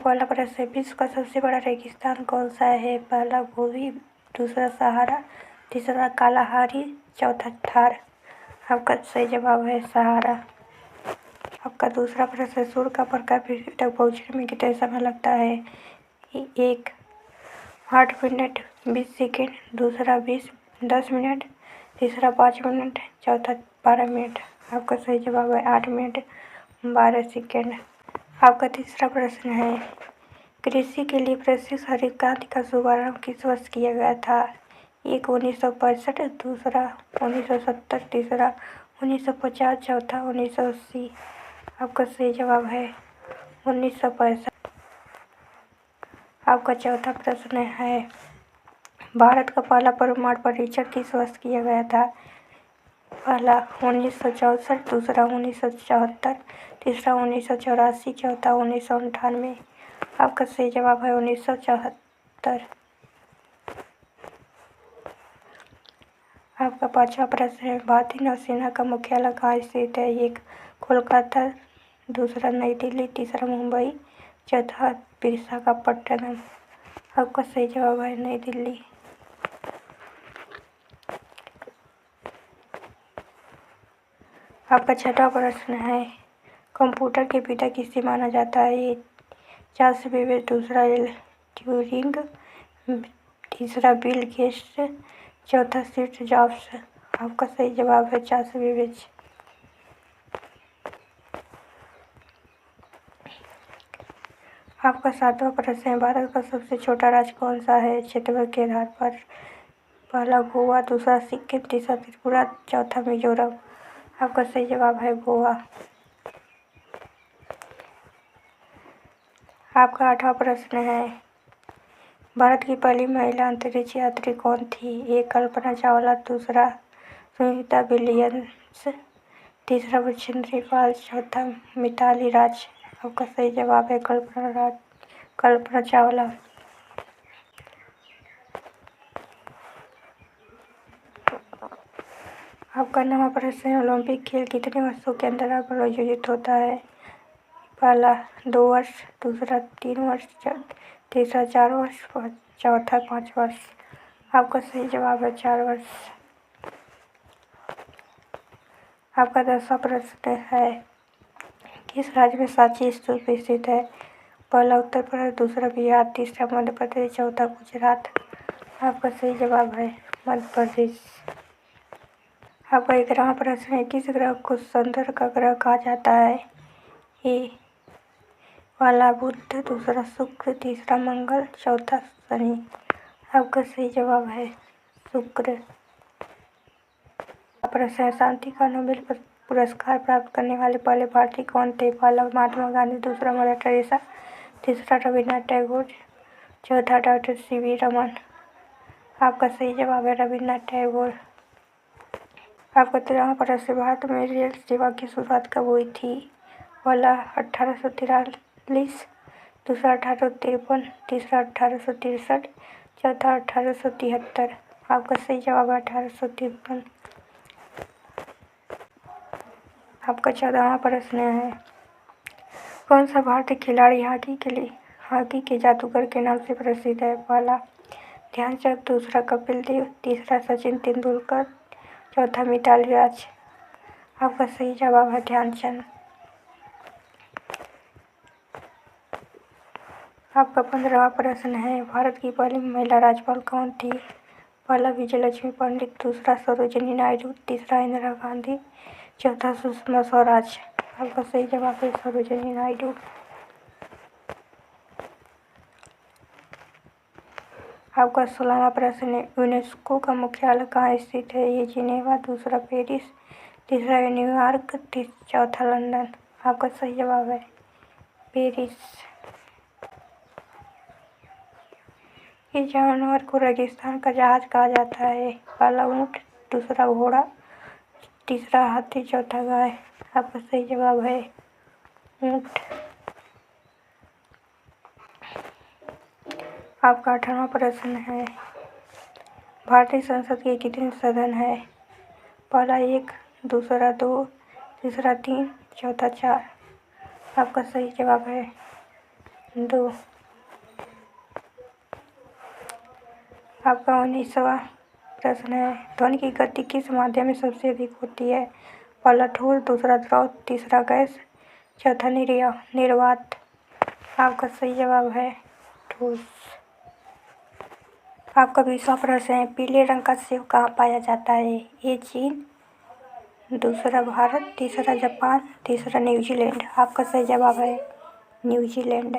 पहला प्रश्न है, विश्व का सबसे बड़ा रेगिस्तान कौन सा है? पहला गोबी, दूसरा सहारा, तीसरा कालाहारी, चौथा थार। आपका सही जवाब है सहारा। आपका दूसरा प्रश्न है, सूर्य का प्रकाश पृथ्वी तक पहुँचने में कितना समय लगता है? 1 8 मिनट 20 सेकेंड, दूसरा 10 मिनट, तीसरा 5 मिनट, चौथा 12 मिनट। आपका सही जवाब है 8 मिनट 12 सेकेंड। आपका तीसरा प्रश्न है, कृषि के लिए प्रशिक्षण हरित क्रांति का शुभारंभ किस वर्ष किया गया था? 1 1965, दूसरा 1970, तीसरा 1950, चौथा 1980। आपका सही जवाब है 1965। आपका चौथा प्रश्न है, भारत का पहला परमाणु परीक्षण किस वर्ष किया गया था? पहला 1964, दूसरा 1974, तीसरा 1984, चौथा 1998। आपका सही जवाब है 1974। आपका पांचवा प्रश्न है, भारतीय नौसेना का मुख्यालय कहाँ स्थित है? 1 कोलकाता, दूसरा नई दिल्ली, तीसरा मुंबई, चौथा विशाखापट्टनम। आपका सही जवाब है नई दिल्ली। आपका छठा प्रश्न है, कंप्यूटर के पिता किसे माना जाता है? ये चार्ल्स बेबेज, दूसरा एल ट्यूरिंग, तीसरा बिल गेट्स, चौथा स्टीव जॉब्स। आपका सही जवाब है चार्ल्स बेबेज। आपका सातवां प्रश्न है, भारत का सबसे छोटा राज्य कौन सा है क्षेत्रफल के आधार पर? पहला गोवा, दूसरा सिक्किम, तीसरा त्रिपुरा, चौथा मिजोरम। आपका सही जवाब है गोवा। आपका आठवां प्रश्न है, भारत की पहली महिला अंतरिक्ष यात्री कौन थी? 1 कल्पना चावला, दूसरा सुनीता विलियम्स, तीसरा बछेंद्री पाल, चौथा मिताली राज। आपका सही जवाब है कल्पना चावला। आपका नवा प्रश्न है, ओलंपिक खेल कितने वर्षों के अंतराल पर आयोजित होता है? पहला 2 वर्ष, दूसरा 3 वर्ष, तीसरा 4 वर्ष, चौथा 5 वर्ष। आपका सही जवाब है 4 वर्ष। आपका 10वां प्रश्न है, किस राज्य में सांची स्तूप स्थित है? पहला उत्तर प्रदेश, दूसरा बिहार, तीसरा मध्य प्रदेश, चौथा गुजरात। आपका सही जवाब है मध्य प्रदेश। आपका 11वां प्रश्न है, किस ग्रह को चंद्र का ग्रह कहा जाता है? ए पहला बुध, दूसरा शुक्र, तीसरा मंगल, चौथा शनि। आपका सही जवाब है शुक्र। प्रश्न है, शांति का नोबेल पुरस्कार प्राप्त करने वाले पहले भारतीय कौन थे? पहला महात्मा गांधी, दूसरा मदर टेरेसा, तीसरा रविन्द्रनाथ टैगोर, चौथा डॉक्टर CV रमन। आपका सही जवाब है रविन्द्रनाथ टैगोर। आपका 13वां प्रश्न, भारत में रेल सेवा की शुरुआत कब हुई थी? पहला 1843, दूसरा 1853, तीसरा 1863, चौथा 1873। आपका सही जवाब है 1853। आपका 14वां प्रश्न है, कौन सा भारतीय खिलाड़ी हॉकी के जादूगर के नाम से प्रसिद्ध है? पहला ध्यानचंद, दूसरा कपिल देव, तीसरा सचिन तेंदुलकर, चौथा मिताली राज। आपका सही जवाब है ध्यानचंद। आपका 15वां प्रश्न है, भारत की पहली महिला राज्यपाल कौन थी? पहला विजयलक्ष्मी पंडित, दूसरा सरोजिनी नायडू, तीसरा इंदिरा गांधी, चौथा सुषमा स्वराज। आपका सही जवाब है सरोजिनी नायडू। आपका 16वां प्रश्न है, यूनेस्को का मुख्यालय कहाँ स्थित है? ये जिनेवा, दूसरा पेरिस, तीसरा न्यूयॉर्क, चौथा लंदन। आपका सही जवाब है पेरिस। इस जानवर को रेगिस्तान का जहाज कहा जाता है? पहला ऊँट, दूसरा घोड़ा, तीसरा हाथी, चौथा गाय। आपका सही जवाब है ऊँट। आपका 18वां प्रश्न है, भारतीय संसद के कितने सदन हैं? पहला 1, दूसरा 2, तीसरा 3, चौथा 4। आपका सही जवाब है 2। आपका 19वां प्रश्न है, ध्वनि की गति किस माध्यम में सबसे अधिक होती है? पहला ठोस, दूसरा द्रव, तीसरा गैस, चौथा निर्वात। आपका सही जवाब है ठोस। आपका 20वां प्रश्न है, पीले रंग का सेब कहाँ पाया जाता है? ए चीन, दूसरा भारत, तीसरा जापान, तीसरा न्यूजीलैंड। आपका सही जवाब है न्यूजीलैंड।